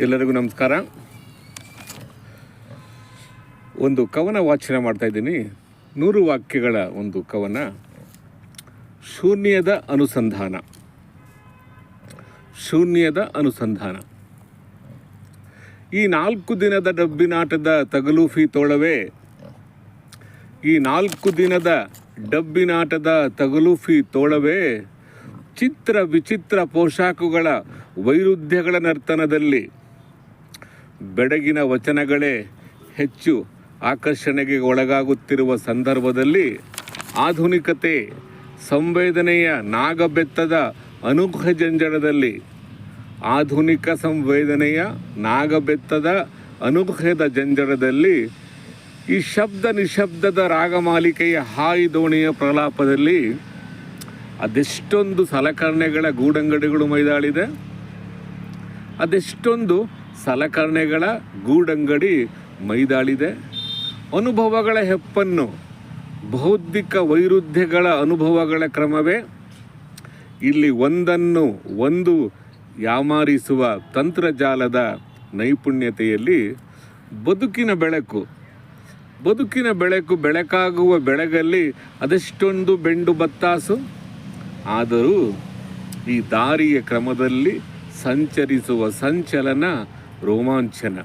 ಎಲ್ಲರಿಗೂ ನಮಸ್ಕಾರ. ಒಂದು ಕವನ ವಾಚನ ಮಾಡ್ತಾ ಇದ್ದೀನಿ. 100 ವಾಕ್ಯಗಳ ಒಂದು ಕವನ, ಶೂನ್ಯದ ಅನುಸಂಧಾನ. ಶೂನ್ಯದ ಅನುಸಂಧಾನ. ಈ 4 ದಿನದ ಡಬ್ಬಿನಾಟದ ತಗಲೂಫಿ ತೋಳವೇ, ಈ 4 ದಿನದ ಡಬ್ಬಿನಾಟದ ತಗಲೂಫಿ ತೋಳವೇ, ಚಿತ್ರ ವಿಚಿತ್ರ ಪೋಷಾಕುಗಳ ವೈರುಧ್ಯಗಳ ನರ್ತನದಲ್ಲಿ ಬೆಡಗಿನ ವಚನಗಳೇ ಹೆಚ್ಚು ಆಕರ್ಷಣೆಗೆ ಒಳಗಾಗುತ್ತಿರುವ ಸಂದರ್ಭದಲ್ಲಿ ಆಧುನಿಕತೆ ಸಂವೇದನೆಯ ನಾಗಬೆತ್ತದ ಅನುಗ್ರಹ ಜಂಜಡದಲ್ಲಿ, ಆಧುನಿಕ ಸಂವೇದನೆಯ ನಾಗಬೆತ್ತದ ಅನುಗ್ರಹದ ಜಂಜಡದಲ್ಲಿ, ಈ ಶಬ್ದ ನಿಶಬ್ದದ ರಾಗಮಾಲಿಕೆಯ ಹಾಯಿ ದೋಣಿಯ ಪ್ರಲಾಪದಲ್ಲಿ ಅದೆಷ್ಟೊಂದು ಸಲಕರಣೆಗಳ ಗೂಡಂಗಡಿಗಳು ಮೈದಾಳಿದೆ, ಅದೆಷ್ಟೊಂದು ಸಲಕರಣೆಗಳ ಗೂಡಂಗಡಿ ಮೈದಾಳಿದೆ. ಅನುಭವಗಳ ಹೆಪ್ಪನ್ನು, ಬೌದ್ಧಿಕ ವೈರುಧ್ಯಗಳ ಅನುಭವಗಳ ಕ್ರಮವೇ ಇಲ್ಲಿ ಒಂದನ್ನು ಒಂದು ಯಾಮಾರಿಸುವ ತಂತ್ರಜಾಲದ ನೈಪುಣ್ಯತೆಯಲ್ಲಿ ಬದುಕಿನ ಬೆಳಕು ಬೆಳಕಾಗುವ ಬೆಳಗಲ್ಲಿ ಅದೆಷ್ಟೊಂದು ಬೆಂಡು ಬತ್ತಾಸು. ಆದರೂ ಈ ದಾರಿಯ ಕ್ರಮದಲ್ಲಿ ಸಂಚರಿಸುವ ಸಂಚಲನ ರೋಮಾಂಚನ.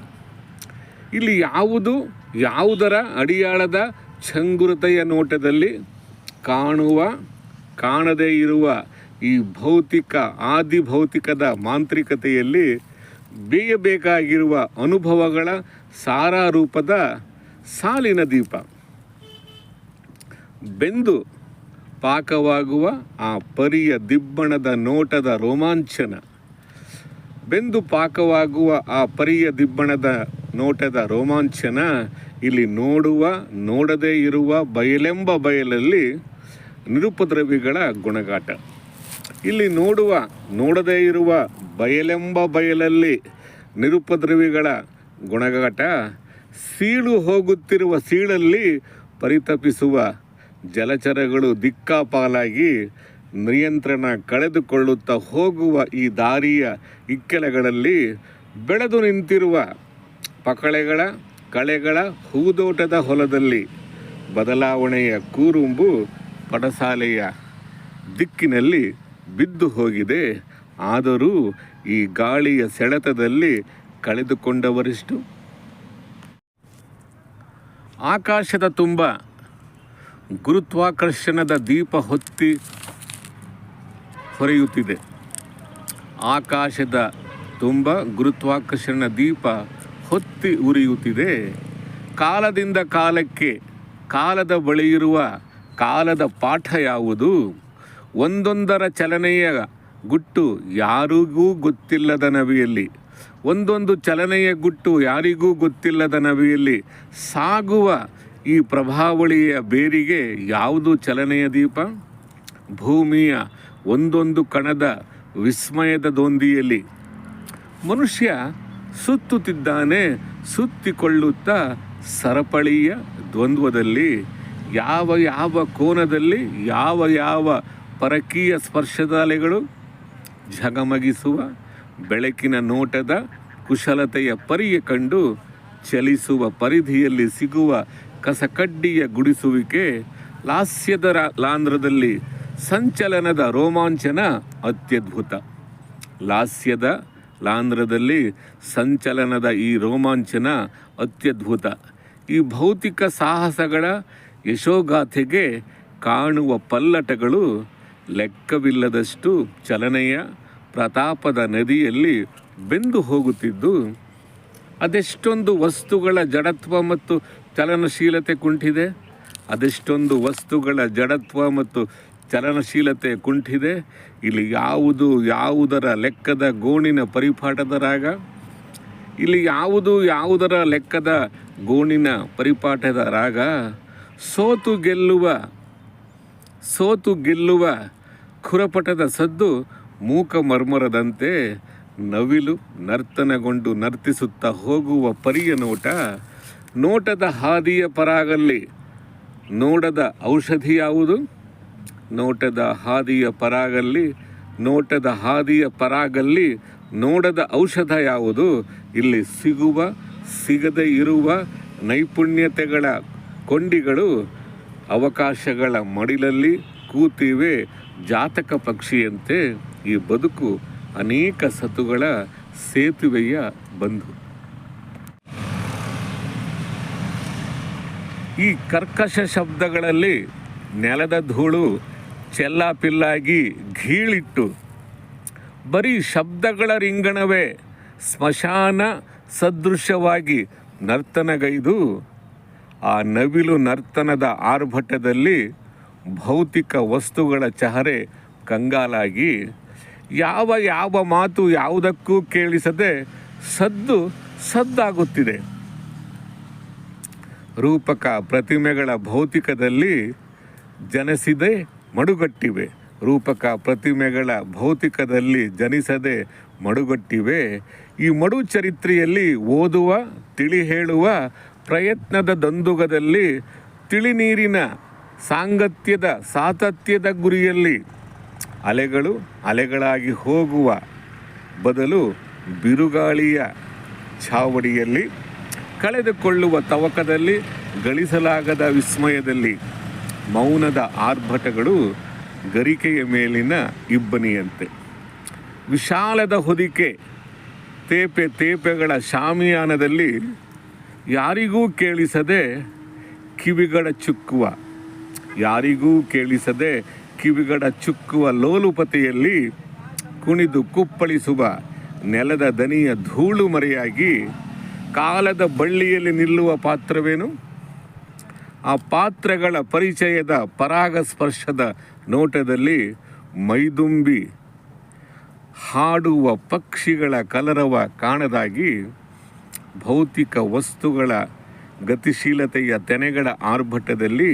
ಇಲ್ಲಿ ಯಾವುದರ ಅಡಿಯಾಳದ ಚಂಗುರತೆಯ ನೋಟದಲ್ಲಿ ಕಾಣದೇ ಇರುವ ಈ ಆದಿಭೌತಿಕದ ಮಾಂತ್ರಿಕತೆಯಲ್ಲಿ ಬೇಯಬೇಕಾಗಿರುವ ಅನುಭವಗಳ ಸಾರಾರೂಪದ ಸಾಲಿನ ದೀಪ. ಬೆಂದು ಪಾಕವಾಗುವ ಆ ಪರಿಯ ದಿಬ್ಬಣದ ನೋಟದ ರೋಮಾಂಚನ. ಬೆಂದು ಪಾಕವಾಗುವ ಆ ಪರಿಯ ದಿಬ್ಬಣದ ನೋಟದ ರೋಮಾಂಚನ. ಇಲ್ಲಿ ನೋಡದೇ ಇರುವ ಬಯಲೆಂಬ ಬಯಲಲ್ಲಿ ನಿರುಪದ್ರವಿಗಳ ಗುಣಗಾಟ. ಇಲ್ಲಿ ನೋಡದೇ ಇರುವ ಬಯಲೆಂಬ ಬಯಲಲ್ಲಿ ನಿರುಪದ್ರವಿಗಳ ಗುಣಗಾಟ. ಸೀಳು ಹೋಗುತ್ತಿರುವ ಸೀಳಲ್ಲಿ ಪರಿತಪಿಸುವ ಜಲಚರಗಳು ದಿಕ್ಕಾಪಾಲಾಗಿ ನಿಯಂತ್ರಣ ಕಳೆದುಕೊಳ್ಳುತ್ತಾ ಹೋಗುವ ಈ ದಾರಿಯ ಇಕ್ಕೆಲಗಳಲ್ಲಿ ಬೆಳೆದು ನಿಂತಿರುವ ಕಳೆಗಳ ಹೂದೋಟದ ಹೊಲದಲ್ಲಿ ಬದಲಾವಣೆಯ ಕೂರುಂಬು ಪಡಸಾಲೆಯ ದಿಕ್ಕಿನಲ್ಲಿ ಬಿದ್ದು ಹೋಗಿದೆ. ಆದರೂ ಈ ಗಾಳಿಯ ಸೆಳೆತದಲ್ಲಿ ಕಳೆದುಕೊಂಡವರಿಷ್ಟು. ಆಕಾಶದ ತುಂಬ ಗುರುತ್ವಾಕರ್ಷಣದ ದೀಪ ಹೊತ್ತಿ ಹೊರೆಯುತ್ತಿದೆ. ಆಕಾಶದ ತುಂಬ ಗುರುತ್ವಾಕರ್ಷಣ ದೀಪ ಹೊತ್ತಿ ಉರಿಯುತ್ತಿದೆ. ಕಾಲದಿಂದ ಕಾಲಕ್ಕೆ ಕಾಲದ ಬಳಿಯಿರುವ ಕಾಲದ ಪಾಠ ಯಾವುದು? ಒಂದೊಂದರ ಚಲನೆಯ ಗುಟ್ಟು ಯಾರಿಗೂ ಗೊತ್ತಿಲ್ಲದ ನವಿಯಲ್ಲಿ, ಒಂದೊಂದು ಚಲನೆಯ ಗುಟ್ಟು ಯಾರಿಗೂ ಗೊತ್ತಿಲ್ಲದ ನವಿಯಲ್ಲಿ ಸಾಗುವ ಈ ಪ್ರಭಾವಳಿಯ ಬೇರಿಗೆ ಯಾವುದು ಚಲನೆಯ ದೀಪ? ಭೂಮಿಯ ಒಂದೊಂದು ಕಣದ ವಿಸ್ಮಯದ ದೊಂದಿಯಲ್ಲಿ ಮನುಷ್ಯ ಸುತ್ತುತ್ತಿದ್ದಾನೆ. ಸುತ್ತಿಕೊಳ್ಳುತ್ತಾ ಸರಪಳಿಯ ದ್ವಂದ್ವದಲ್ಲಿ ಯಾವ ಕೋನದಲ್ಲಿ ಯಾವ ಪರಕೀಯ ಸ್ಪರ್ಶದ ಅಲೆಗಳು ಝಗಮಗಿಸುವ ಬೆಳಕಿನ ನೋಟದ ಕುಶಲತೆಯ ಪರಿಯ ಕಂಡು ಚಲಿಸುವ ಪರಿಧಿಯಲ್ಲಿ ಸಿಗುವ ಕಸಕಡ್ಡಿಯ ಗುಡಿಸುವಿಕೆ. ಲಾಸ್ಯದ ಲಾಂಧ್ರದಲ್ಲಿ ಸಂಚಲನದ ರೋಮಾಂಚನ ಅತ್ಯದ್ಭುತ. ಲಾಸ್ಯದ ಲಾಂಧ್ರದಲ್ಲಿ ಸಂಚಲನದ ಈ ರೋಮಾಂಚನ ಅತ್ಯದ್ಭುತ. ಈ ಭೌತಿಕ ಸಾಹಸಗಳ ಯಶೋಗಾಥೆಗೆ ಕಾಣುವ ಪಲ್ಲಟಗಳು ಲೆಕ್ಕವಿಲ್ಲದಷ್ಟು ಚಲನೆಯ ಪ್ರತಾಪದ ನದಿಯಲ್ಲಿ ಬೆಂದು ಹೋಗುತ್ತಿದ್ದು, ಅದೆಷ್ಟೊಂದು ವಸ್ತುಗಳ ಜಡತ್ವ ಮತ್ತು ಚಲನಶೀಲತೆ ಕುಂಠಿದೆ. ಅದೆಷ್ಟೊಂದು ವಸ್ತುಗಳ ಜಡತ್ವ ಮತ್ತು ಚಲನಶೀಲತೆ ಕುಂಠಿದೆ. ಇಲ್ಲಿ ಯಾವುದರ ಲೆಕ್ಕದ ಗೋಣಿನ ಪರಿಪಾಠದ ರಾಗ. ಇಲ್ಲಿ ಯಾವುದರ ಲೆಕ್ಕದ ಗೋಣಿನ ಪರಿಪಾಠದ ರಾಗ. ಸೋತು ಗೆಲ್ಲುವ ಖುರಪಟದ ಸದ್ದು ಮೂಕ ಮರ್ಮರದಂತೆ ನವಿಲು ನರ್ತನಗೊಂಡು ನರ್ತಿಸುತ್ತಾ ಹೋಗುವ ಪರಿಯ ನೋಟದ ಹಾದಿಯ ಪರಾಗಲ್ಲಿ ನೋಡದ ಔಷಧಿ ಯಾವುದು? ನೋಟದ ಹಾದಿಯ ಪರಾಗಲ್ಲಿ ನೋಡದ ಔಷಧ ಯಾವುದು? ಇಲ್ಲಿ ಸಿಗುವ ಸಿಗದೇ ಇರುವ ನೈಪುಣ್ಯತೆಗಳ ಕೊಂಡಿಗಳು ಅವಕಾಶಗಳ ಮಡಿಲಲ್ಲಿ ಕೂತಿವೆ ಜಾತಕ ಪಕ್ಷಿಯಂತೆ. ಈ ಬದುಕು ಅನೇಕ ಸತುಗಳ ಸೇತುವೆಯ ಬಂಧು. ಈ ಕರ್ಕಶ ಶಬ್ದಗಳಲ್ಲಿ ನೆಲದ ಧೂಳು ಚೆಲ್ಲಾಪಿಲ್ಲಾಗಿ ಘೀಳಿಟ್ಟು ಬರೀ ಶಬ್ದಗಳ ರಿಂಗಣವೇ ಸ್ಮಶಾನ ಸದೃಶವಾಗಿ ನರ್ತನಗೈದು ಆ ನವಿಲು ನರ್ತನದ ಆರ್ಭಟದಲ್ಲಿ ಭೌತಿಕ ವಸ್ತುಗಳ ಚಹರೆ ಕಂಗಾಲಾಗಿ ಯಾವ ಮಾತು ಯಾವುದಕ್ಕೂ ಕೇಳಿಸದೆ ಸದ್ದಾಗುತ್ತಿದೆ. ರೂಪಕ ಪ್ರತಿಮೆಗಳ ಭೌತಿಕದಲ್ಲಿ ಜನಿಸಿದೆ ಮಡುಗಟ್ಟಿವೆ. ರೂಪಕ ಪ್ರತಿಮೆಗಳ ಭೌತಿಕದಲ್ಲಿ ಜನಿಸದೆ ಮಡುಗಟ್ಟಿವೆ. ಈ ಮಡು ಚರಿತ್ರೆಯಲ್ಲಿ ಓದುವ ತಿಳಿ ಹೇಳುವ ಪ್ರಯತ್ನದ ದಂದುಗದಲ್ಲಿ ತಿಳಿನೀರಿನ ಸಾಂಗತ್ಯದ ಸಾತತ್ಯದ ಗುರಿಯಲ್ಲಿ ಅಲೆಗಳು ಅಲೆಗಳಾಗಿ ಹೋಗುವ ಬದಲು ಬಿರುಗಾಳಿಯ ಛಾವಡಿಯಲ್ಲಿ ಕಳೆದುಕೊಳ್ಳುವ ತವಕದಲ್ಲಿ ಗಳಿಸಲಾಗದ ವಿಸ್ಮಯದಲ್ಲಿ ಮೌನದ ಆರ್ಭಟಗಳು ಗರಿಕೆಯ ಮೇಲಿನ ಇಬ್ಬನಿಯಂತೆ. ವಿಶಾಲದ ಹೊದಿಕೆ ತೇಪೆಗಳ ಶಾಮಿಯಾನದಲ್ಲಿ ಯಾರಿಗೂ ಕೇಳಿಸದೆ ಕಿವಿಗಡ ಚುಕ್ಕುವ ಲೋಲುಪತೆಯಲ್ಲಿ ಕುಣಿದು ಕುಪ್ಪಳಿಸುವ ನೆಲದ ದನಿಯ ಧೂಳು ಮರೆಯಾಗಿ ಕಾಲದ ಬಳ್ಳಿಯಲ್ಲಿ ನಿಲ್ಲುವ ಪಾತ್ರವೇನು? ಆ ಪಾತ್ರಗಳ ಪರಿಚಯದ ಪರಾಗಸ್ಪರ್ಶದ ನೋಟದಲ್ಲಿ ಮೈದುಂಬಿ ಹಾಡುವ ಪಕ್ಷಿಗಳ ಕಲರವ ಕಾಣದಾಗಿ ಭೌತಿಕ ವಸ್ತುಗಳ ಗತಿಶೀಲತೆಯ ತೆನೆಗಳ ಆರ್ಭಟದಲ್ಲಿ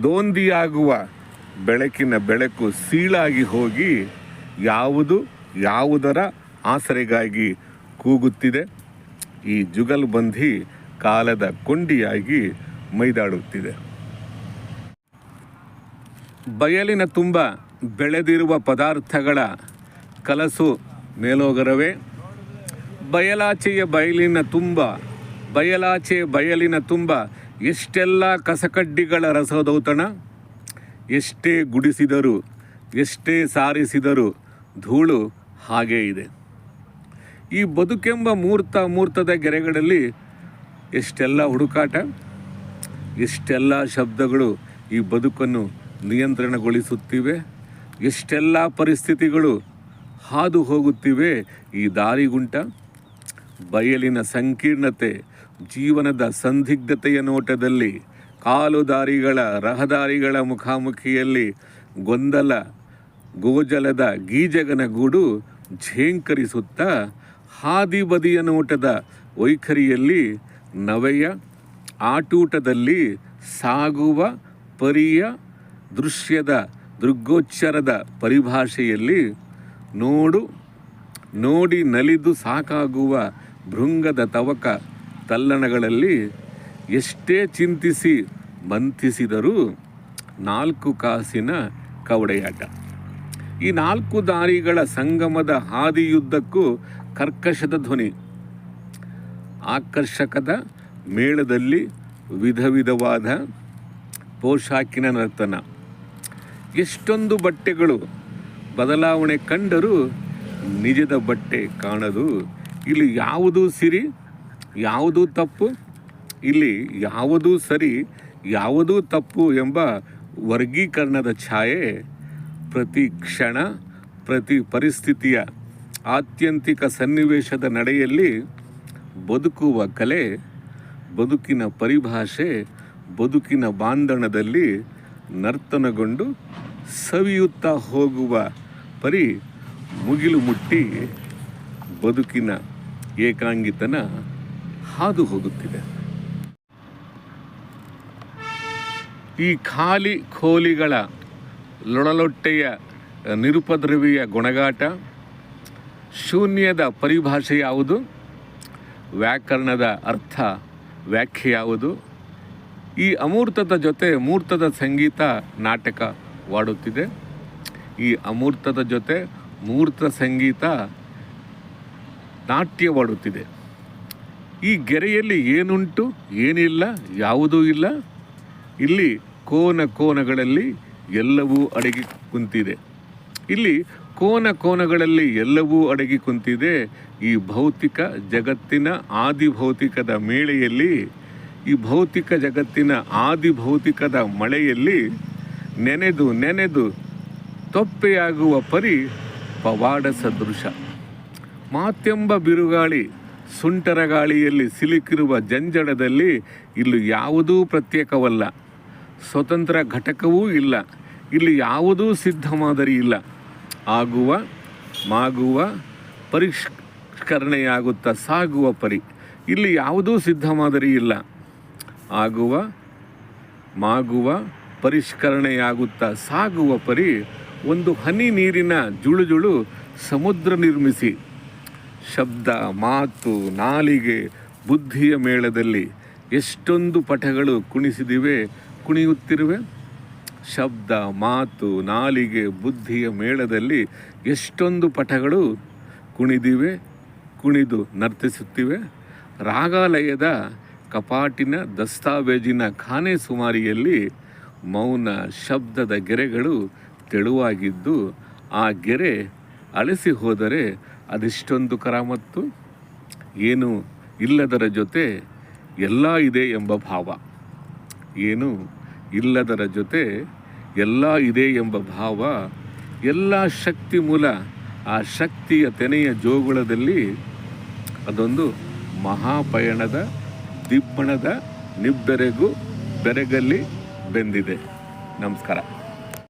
ದೋಂದಿಯಾಗುವ ಬೆಳಕಿನ ಬೆಳಕು ಸೀಳಾಗಿ ಹೋಗಿ ಯಾವುದರ ಆಸರೆಗಾಗಿ ಕೂಗುತ್ತಿದೆ. ಈ ಜುಗಲ್ಬಂದಿ ಕಾಲದ ಕೊಂಡಿಯಾಗಿ ಮೈದಾಡುತ್ತಿದೆ. ಬಯಲಿನ ತುಂಬ ಬೆಳೆದಿರುವ ಪದಾರ್ಥಗಳ ಕಲಸು ಮೇಲೋಗರವೇ, ಬಯಲಾಚೆಯ ಬಯಲಿನ ತುಂಬ ಎಷ್ಟೆಲ್ಲ ಕಸಕಡ್ಡಿಗಳ ರಸದೌತಣ, ಎಷ್ಟೇ ಗುಡಿಸಿದರೂ ಎಷ್ಟೇ ಸಾರಿಸಿದರೂ ಧೂಳು ಹಾಗೇ ಇದೆ. ಈ ಬದುಕೆಂಬ ಮೂರ್ತದ ಗೆರೆಗಳಲ್ಲಿ ಎಷ್ಟೆಲ್ಲ ಹುಡುಕಾಟ, ಎಷ್ಟೆಲ್ಲ ಶಬ್ದಗಳು ಈ ಬದುಕನ್ನು ನಿಯಂತ್ರಣಗೊಳಿಸುತ್ತಿವೆ, ಎಷ್ಟೆಲ್ಲ ಪರಿಸ್ಥಿತಿಗಳು ಹಾದು ಹೋಗುತ್ತಿವೆ ಈ ದಾರಿಗುಂಟ. ಬಯಲಿನ ಸಂಕೀರ್ಣತೆ ಜೀವನದ ಸಂದಿಗ್ಧತೆಯ ನೋಟದಲ್ಲಿ ಕಾಲುದಾರಿಗಳ ರಹದಾರಿಗಳ ಮುಖಾಮುಖಿಯಲ್ಲಿ ಗೊಂದಲ ಗೋಜಲದ ಗೀಜಗನ ಗೂಡು ಝೇಂಕರಿಸುತ್ತಾ ಹಾದಿ ಬದಿಯ ನೋಟದ ವೈಖರಿಯಲ್ಲಿ ನವೆಯ ಆಟೂಟದಲ್ಲಿ ಸಾಗುವ ಪರಿಯ ದೃಶ್ಯದ ದೃಗ್ಗೋಚ್ಚರದ ಪರಿಭಾಷೆಯಲ್ಲಿ ನೋಡಿ ನಲಿದು ಸಾಕಾಗುವ ಭೃಂಗದ ತವಕ ತಲ್ಲಣಗಳಲ್ಲಿ ಎಷ್ಟೇ ಚಿಂತಿಸಿ ಮಂಥಿಸಿದರೂ 4 ಕಾಸಿನ ಕವಡೆಯಾಟ. ಈ 4 ದಾರಿಗಳ ಸಂಗಮದ ಹಾದಿಯುದ್ದಕ್ಕೂ ಕರ್ಕಶದ ಧ್ವನಿ, ಆಕರ್ಷಕದ ಮೇಳದಲ್ಲಿ ವಿಧವಾದ ಪೋಷಾಕಿನ ನರ್ತನ. ಎಷ್ಟೊಂದು ಬಟ್ಟೆಗಳು ಬದಲಾವಣೆ ಕಂಡರೂ ನಿಜದ ಬಟ್ಟೆ ಕಾಣದು. ಇಲ್ಲಿ ಯಾವುದು ಸಿರಿ, ಯಾವುದು ತಪ್ಪು, ಇಲ್ಲಿ ಯಾವುದೂ ಸರಿ, ಯಾವುದೂ ತಪ್ಪು ಎಂಬ ವರ್ಗೀಕರಣದ ಛಾಯೆ ಪ್ರತಿ ಕ್ಷಣ ಪ್ರತಿ ಪರಿಸ್ಥಿತಿಯ ಆತ್ಯಂತಿಕ ಸನ್ನಿವೇಶದ ನಡೆಯಲ್ಲಿ ಬದುಕುವ ಕಲೆ, ಬದುಕಿನ ಪರಿಭಾಷೆ, ಬದುಕಿನ ಬಾಂಧಣದಲ್ಲಿ ನರ್ತನಗೊಂಡು ಸವಿಯುತ್ತಾ ಹೋಗುವ ಪರಿ ಮುಗಿಲು ಮುಟ್ಟಿ ಬದುಕಿನ ಏಕಾಂಗಿತನ ಹಾದು ಹೋಗುತ್ತಿದೆ. ಈ ಖಾಲಿ ಖೋಲಿಗಳ ಲೊಳಲೊಟ್ಟೆಯ ನಿರುಪದ್ರವಿಯ ಗುಣಗಾಟ, ಶೂನ್ಯದ ಪರಿಭಾಷೆ ಯಾವುದು, ವ್ಯಾಕರಣದ ಅರ್ಥ ವ್ಯಾಖ್ಯೆ ಯಾವುದು? ಈ ಅಮೂರ್ತದ ಜೊತೆ ಮೂರ್ತದ ಸಂಗೀತ ನಾಟಕವಾಡುತ್ತಿದೆ. ಈ ಅಮೂರ್ತದ ಜೊತೆ ಮೂರ್ತ ಸಂಗೀತ ನಾಟ್ಯವಾಡುತ್ತಿದೆ. ಈ ಗೆರೆಯಲ್ಲಿ ಏನುಂಟು ಏನಿಲ್ಲ ಯಾವುದೂ ಇಲ್ಲ. ಇಲ್ಲಿ ಕೋನಗಳಲ್ಲಿ ಎಲ್ಲವೂ ಅಡಗಿ ಕುಂತಿದೆ. ಇಲ್ಲಿ ಕೋನಗಳಲ್ಲಿ ಎಲ್ಲವೂ ಅಡಗಿ ಕುಂತಿದೆ. ಈ ಭೌತಿಕ ಜಗತ್ತಿನ ಆದಿಭೌತಿಕದ ಮೇಳೆಯಲ್ಲಿ, ಈ ಭೌತಿಕ ಜಗತ್ತಿನ ಆದಿಭೌತಿಕದ ಮಳೆಯಲ್ಲಿ ನೆನೆದು ತೊಪ್ಪೆಯಾಗುವ ಪರಿ ಪವಾಡ ಸದೃಶ. ಮಾತೆಂಬ ಬಿರುಗಾಳಿ ಸುಂಟರ ಗಾಳಿಯಲ್ಲಿ ಸಿಲುಕಿರುವ ಜಂಜಡದಲ್ಲಿ ಇಲ್ಲಿ ಯಾವುದೂ ಪ್ರತ್ಯೇಕವಲ್ಲ, ಸ್ವತಂತ್ರ ಘಟಕವೂ ಇಲ್ಲ. ಇಲ್ಲಿ ಯಾವುದೂ ಸಿದ್ಧ ಮಾದರಿ ಇಲ್ಲ. ಆಗುವ ಮಾಗುವ ಪರಿಷ್ಕರಣೆಯಾಗುತ್ತಾ ಸಾಗುವ ಪರಿ. ಇಲ್ಲಿ ಯಾವುದೂ ಸಿದ್ಧ ಮಾದರಿ ಇಲ್ಲ. ಆಗುವ ಮಾಗುವ ಪರಿಷ್ಕರಣೆಯಾಗುತ್ತಾ ಸಾಗುವ ಪರಿ ಒಂದು ಹನಿ ನೀರಿನ ಜುಳುಜುಳು ಸಮುದ್ರ ನಿರ್ಮಿಸಿ, ಶಬ್ದ ಮಾತು ನಾಲಿಗೆ ಬುದ್ಧಿಯ ಮೇಳದಲ್ಲಿ ಎಷ್ಟೊಂದು ಪಟಗಳು ಕುಣಿಯುತ್ತಿರುವೆ. ಶಬ್ದ ಮಾತು ನಾಲಿಗೆ ಬುದ್ಧಿಯ ಮೇಳದಲ್ಲಿ ಎಷ್ಟೊಂದು ಪಟಗಳು ಕುಣಿದು ನರ್ತಿಸುತ್ತಿವೆ. ರಾಗಾಲಯದ ಕಪಾಟಿನ ದಸ್ತಾವೇಜಿನ ಖಾನೆ ಸುಮಾರಿಯಲ್ಲಿ ಮೌನ ಶಬ್ದದ ಗೆರೆಗಳು ತೆಳುವಾಗಿದ್ದು, ಆ ಗೆರೆ ಅಳಿಸಿ ಹೋದರೆ ಅದೆಷ್ಟೊಂದು ಕರಾಮತ್ತು. ಏನು ಇಲ್ಲದರ ಜೊತೆ ಎಲ್ಲ ಇದೆ ಎಂಬ ಭಾವ. ಏನು ಇಲ್ಲದರ ಜೊತೆ ಎಲ್ಲ ಇದೆ ಎಂಬ ಭಾವ. ಎಲ್ಲ ಶಕ್ತಿ ಮೂಲ ಆ ಶಕ್ತಿಯ ತೆನೆಯ ಜೋಗುಳದಲ್ಲಿ ಅದೊಂದು ಮಹಾಪಯಣದ ದಿಬ್ಬಣದ ನಿಬ್ಬೆರಗು ಬೆರಗಲ್ಲಿ ಬೆಂದಿದೆ. ನಮಸ್ಕಾರ.